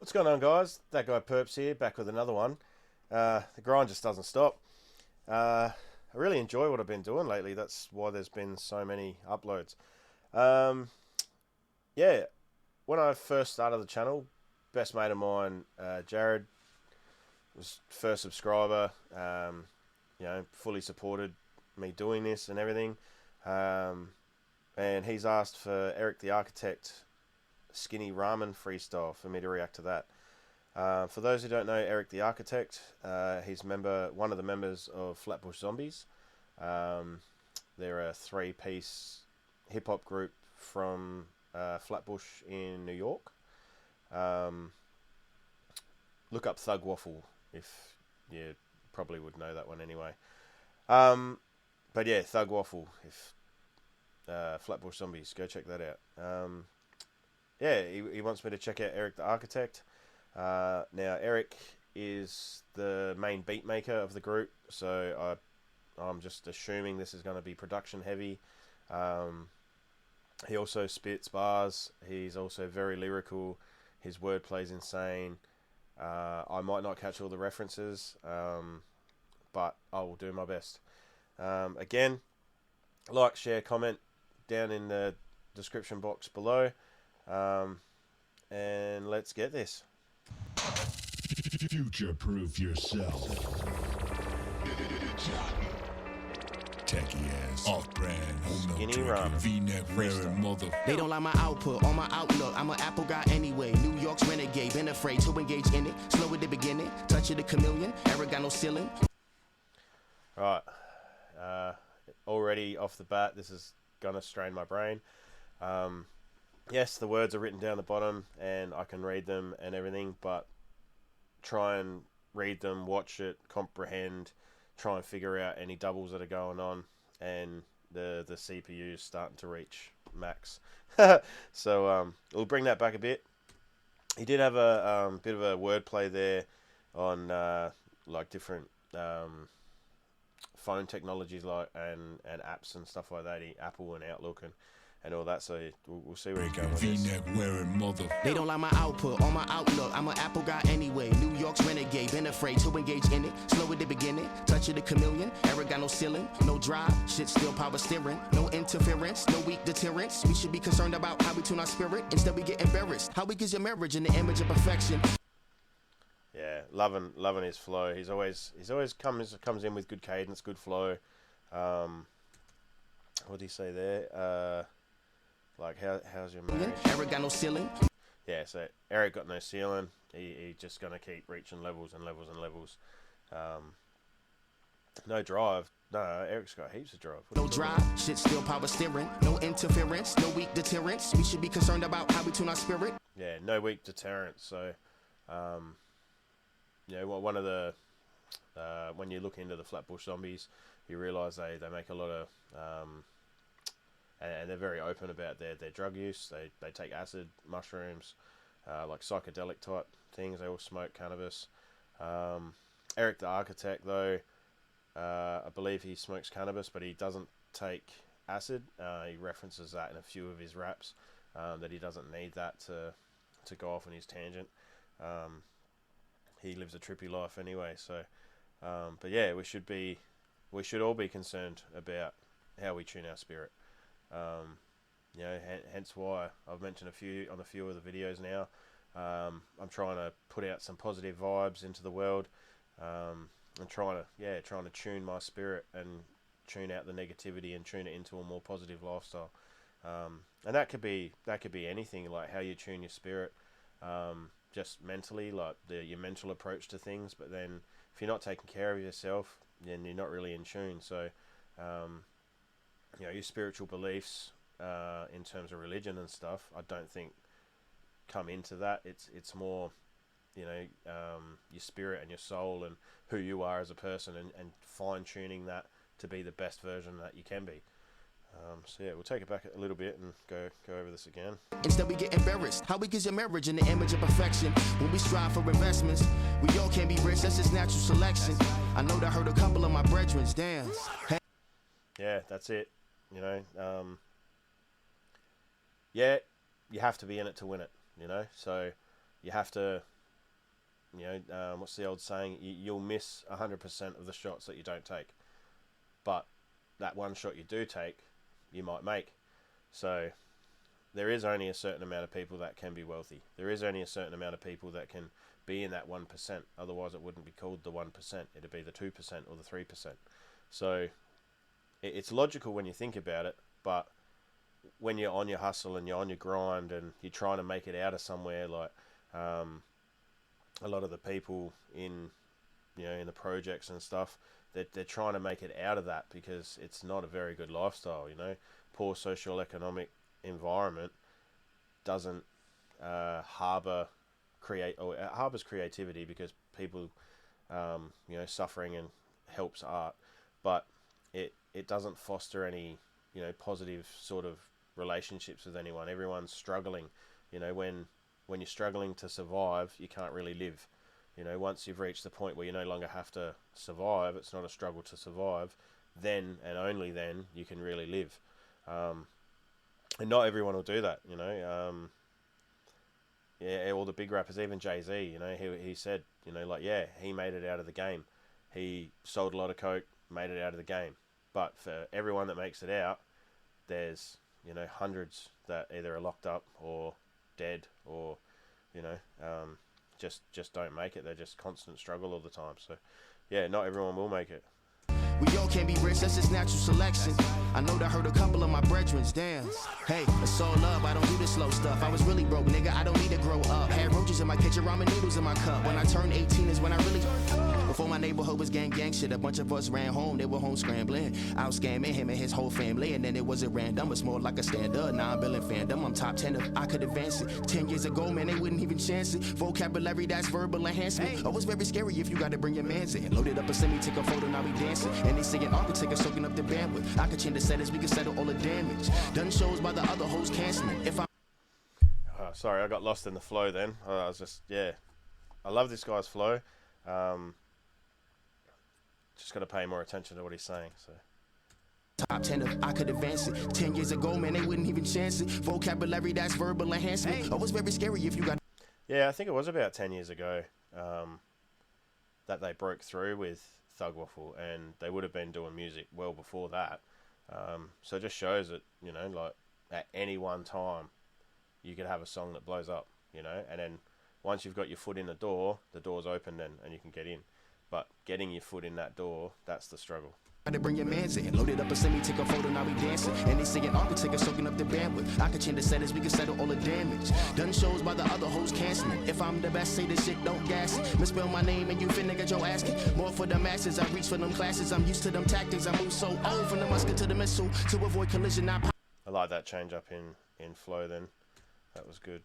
What's going on, guys? That guy Perps here, back with another one. The grind just doesn't stop. I really enjoy what I've been doing lately. That's why there's been so many uploads. Yeah, when I first started the channel, best mate of mine, Jared, was first subscriber. Fully supported me doing this and everything. And he's asked for Erick the Architect skinny ramen freestyle for me to react to that. For those who don't know Erick the Architect, he's one of the members of Flatbush Zombies. They're a three-piece hip-hop group from Flatbush in New York. Look up Thug Waffle if you probably would know that one anyway. But yeah, Thug Waffle, if Flatbush Zombies, go check that out. Yeah, he wants me to check out Erick the Architect. Now, Erick is the main beat maker of the group, so I'm just assuming this is going to be production heavy. He also spits bars. He's also very lyrical. His wordplay is insane. I might not catch all the references, but I will do my best. Again, like, share, comment down in the description box below. And let's get this. Future-proof yourself. Tacky ass, off-brand, Skinny ramen. V-neck wearing mother. They don't like my output or my outlook. I'm an Apple guy anyway. New York's renegade, been afraid to engage in it. Slow at the beginning, touch of the chameleon. Erick got no ceiling. Right. Already off the bat, this is gonna strain my brain. Yes, the words are written down the bottom and I can read them and everything, but try and read them, watch it, comprehend, try and figure out any doubles that are going on, and the CPU is starting to reach max. So we'll bring that back a bit. He did have a bit of a wordplay there on like different phone technologies and apps and stuff like that, Apple and Outlook and all that, so we'll see where he's going with this. V-neck wearing mother. They don't like my output or my outlook. I'm an Apple guy anyway. New York's renegade, been afraid to engage in it. Slow at the beginning, touch of the chameleon. Erick got no ceiling, no drive, shit still power steering. No interference, no weak deterrence. We should be concerned about how we tune our spirit. Instead we get embarrassed. How we get your marriage in the image of perfection. Yeah, loving his flow. He's always comes in with good cadence, good flow. What do you say there? Like, how's your marriage? Erick got no ceiling. Yeah, so Erick got no ceiling. He just gonna keep reaching levels and levels and levels. No drive. No, Erick's got heaps of drive. No drive, shit still power steering. No interference, no weak deterrence. We should be concerned about how we tune our spirit. Yeah, no weak deterrence. So, one of the when you look into the Flatbush Zombies, you realise they make a lot of and they're very open about their drug use. They take acid, mushrooms, like psychedelic type things. They all smoke cannabis. Erick the Architect, though, I believe he smokes cannabis, but he doesn't take acid. He references that in a few of his raps, that he doesn't need that to go off on his tangent. He lives a trippy life anyway. So, but yeah, we should all be concerned about how we tune our spirit. Hence why I've mentioned on a few of the videos now. I'm trying to put out some positive vibes into the world, and trying to tune my spirit and tune out the negativity and tune it into a more positive lifestyle. And that could be anything, like how you tune your spirit, just mentally, like your mental approach to things. But then if you're not taking care of yourself, then you're not really in tune. So your spiritual beliefs in terms of religion and stuff, I don't think come into that. It's more, your spirit and your soul and who you are as a person, and fine-tuning that to be the best version that you can be. So yeah, we'll take it back a little bit and go over this again. Instead we get embarrassed. How we get your marriage in the image of perfection. When we strive for investments, we all can't be rich. That's just natural selection. I know that hurt a couple of my brethren. Damn. Yeah, that's it. Yeah, you have to be in it to win it. So you have to what's the old saying? You'll miss 100% of the shots that you don't take, but that one shot you do take, you might make. So there is only a certain amount of people that can be wealthy. There is only a certain amount of people that can be in that 1%. Otherwise, it wouldn't be called the 1%. It'd be the 2% or the 3%. So it's logical when you think about it, but when you're on your hustle and you're on your grind and you're trying to make it out of somewhere, like a lot of the people in the projects and stuff, they're trying to make it out of that because it's not a very good lifestyle. Poor social-economic environment doesn't harbors creativity because people suffering and helps art, but it doesn't foster any positive sort of relationships with anyone. Everyone's struggling. When you're struggling to survive, you can't really live. Once you've reached the point where you no longer have to survive, it's not a struggle to survive, then and only then you can really live. And not everyone will do that, all the big rappers, even Jay-Z, he said, he made it out of the game. He sold a lot of coke, made it out of the game. But for everyone that makes it out, there's, hundreds that either are locked up or dead or, just don't make it. They're just constant struggle all the time. So, yeah, not everyone will make it. We all can't be rich, that's just natural selection. I know that hurt a couple of my brethrens, damn. Hey, it's all love, I don't do the slow stuff. I was really broke, nigga, I don't need to grow up. Had roaches in my kitchen, ramen noodles in my cup. When I turned 18 is when I really... Before my neighborhood was gang shit, a bunch of us ran home, they were home scrambling. Out scamming him and his whole family, and then it wasn't random, it's more like a stand-up. Now I'm building fandom, I'm top 10 if I could advance it. 10 years ago, man, they wouldn't even chance it. Vocabulary, that's verbal enhancement. Oh, it's very scary if you gotta bring your mans in. Loaded up a semi, take a photo, now we dancing. And they singing architect, soaking up the bandwidth. I could change the settings, we can settle all the damage. Done shows by the other hoes canceling. If I... Sorry, I got lost in the flow then. I was just, I love this guy's flow. Just got to pay more attention to what he's saying. So top 10 if I could advance it. 10 years ago, man, they wouldn't even chance it. Vocabulary, that's verbal enhancement. Oh, it's very scary if you got... Yeah, I think it was about 10 years ago that they broke through with Thug Waffle, and they would have been doing music well before that. So it just shows that, like at any one time, you could have a song that blows up, and then once you've got your foot in the door's open then, and you can get in. But getting your foot in that door, that's the struggle. To bring your mans in, loaded up a semi, take a photo, now we dancing. And they singing architect, soaking up the bandwidth. I could change the settings, we can settle all the damage. Done shows by the other hoes canceling. If I'm the best, say this shit, don't gas it. Misspell my name and you finna get your asking. More for the masses, I reach for them classes. I'm used to them tactics, I move so old from the musket to the missile to avoid collision. I like that change up in flow then. That was good.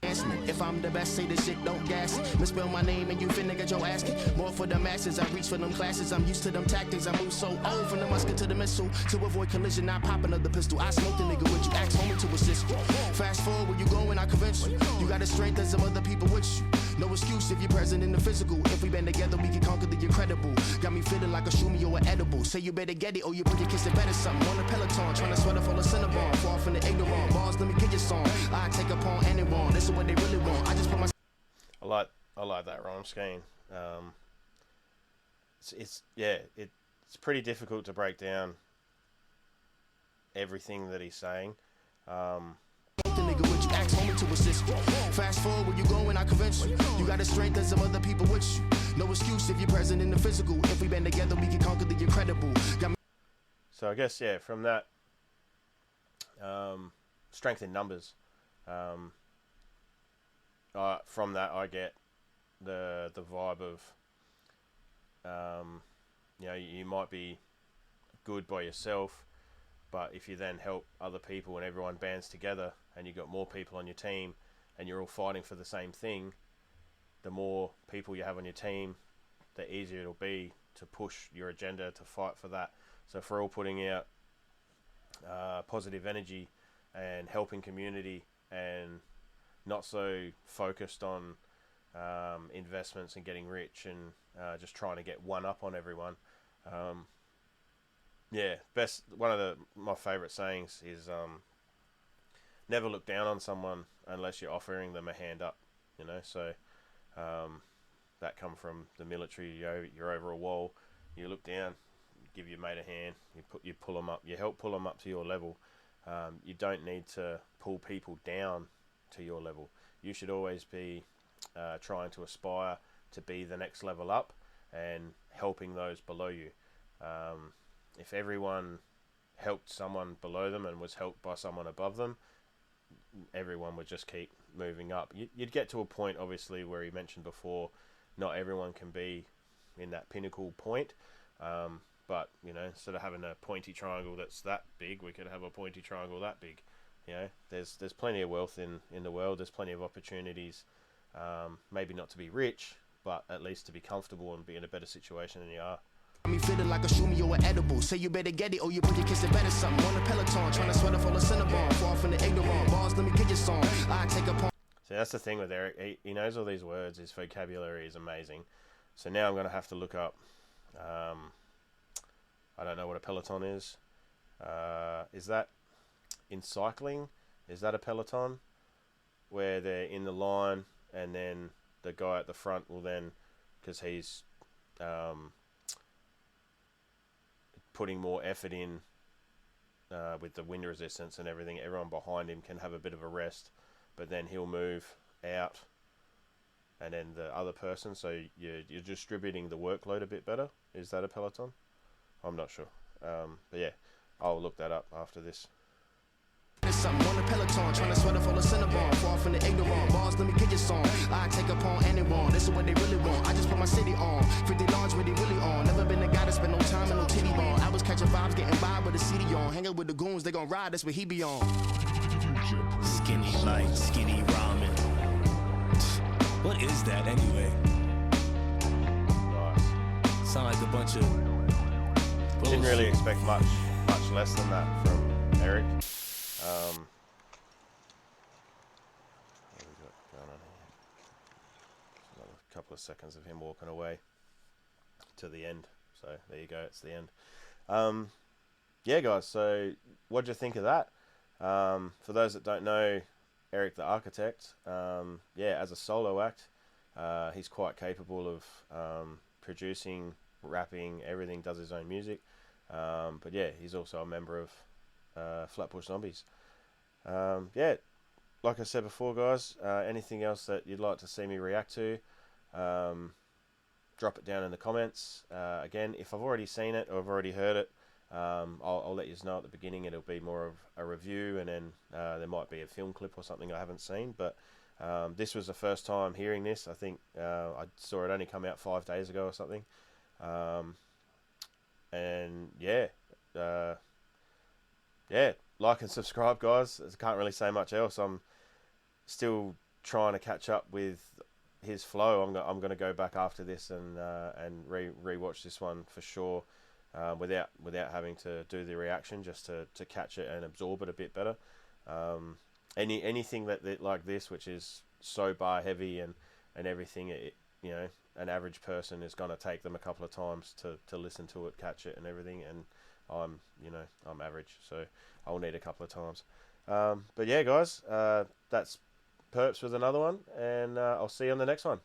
If I'm the best, say this shit, don't gas it. Misspell my name and you finna get your asking. More for the masses, I reach for them classes. I'm used to them tactics, I move so old from the musket to the missile to avoid collision. I pop another pistol. I smoke the nigga with you, ask homie to assist you. Fast forward where you going, I convince you. You got the strength as some other people with you. No excuse if you're present in the physical. If we band together, we can conquer the incredible. Got me feeling like a shumi or an edible. Say you better get it or you put your kiss it better something. On a Peloton, trying to sweat up all a Cinnabon. Far from the ignorant bars, let me get your song. I take upon anyone, this is what they really want. I just put my... I like that rhyme scheme. It's pretty difficult to break down everything that he's saying. The nigga with you, ask homie to assist you. Fast forward where you going, I convince you. You got the strength as some other people with you. No excuse if you're present in the physical. If we band together, we can conquer the incredible. Got me... So I guess from that, strength in numbers. From that, I get the vibe of, you might be good by yourself, but if you then help other people and everyone bands together and you've got more people on your team and you're all fighting for the same thing, the more people you have on your team, the easier it'll be to push your agenda, to fight for that. So if we're all putting out positive energy and helping community and not so focused on investments and getting rich and just trying to get one up on everyone. One of my favorite sayings is never look down on someone unless you're offering them a hand up, so that come from the military. You're over a wall, you look down, give your mate a hand, you pull them up, you help pull them up to your level. You don't need to pull people down to your level. You should always be trying to aspire to be the next level up and helping those below you. If everyone helped someone below them and was helped by someone above them, everyone would just keep moving up. You'd get to a point, obviously, where he mentioned before, not everyone can be in that pinnacle point. But, you know, instead of having a pointy triangle that's that big, we could have a pointy triangle that big. You know, there's plenty of wealth in the world. There's plenty of opportunities. Maybe not to be rich, but at least to be comfortable and be in a better situation than you are. Me feeling like a shumi or an edible. Say you better get it or you put your kids to bed or something. On the Peloton, trying to sweat up on the Cinnabon. Far from the ignorant bars, let me get your song. I take a point. So that's the thing with Eric. He knows all these words. His vocabulary is amazing. So now I'm going to have to look up. I don't know what a peloton is. Is that in cycling? Is that a peloton where they're in the line and then the guy at the front will then, because he's putting more effort in with the wind resistance and everything, everyone behind him can have a bit of a rest, but then he'll move out and then the other person, so you're distributing the workload a bit better. Is that a peloton? I'm not sure. But yeah, I'll look that up after this. Something on the Peloton, trying to sweat up on the Cinnabon. Far from the ignorant bars, let me get your song. I take upon anyone, this is what they really want. I just put my city on, 50 large where they really on. Never been the guy to spend no time in no titty bar. I was catching vibes, getting by with the CD on. Hanging with the goons, they gon' ride, that's what he be on. Skinny light, skinny ramen. What is that anyway? Nice. Sound like a bunch of bullshit. Didn't really expect much less than that from Eric. What have we got going on here? Another couple of seconds of him walking away to the end. So there you go, it's the end. Yeah, guys, so what do you think of that? For those that don't know Eric the Architect, yeah, as a solo act, he's quite capable of producing, rapping, everything, does his own music. But yeah, he's also a member of Flatbush Zombies. Yeah, like I said before, guys, anything else that you'd like to see me react to, drop it down in the comments. Again, if I've already seen it or I've already heard it, I'll let you know at the beginning. It'll be more of a review, and then there might be a film clip or something I haven't seen. But this was the first time hearing this. I think I saw it only come out 5 days ago or something. And yeah, yeah, like and subscribe, guys. I can't really say much else. I'm still trying to catch up with his flow. I'm going to go back after this and rewatch this one for sure, without having to do the reaction, just to catch it and absorb it a bit better. Anything that like this, which is so bar heavy and everything, you know, an average person is going to take them a couple of times to listen to it, catch it and everything, and I'm average, so I'll need a couple of times. But yeah, guys, that's Perps with another one, and I'll see you on the next one.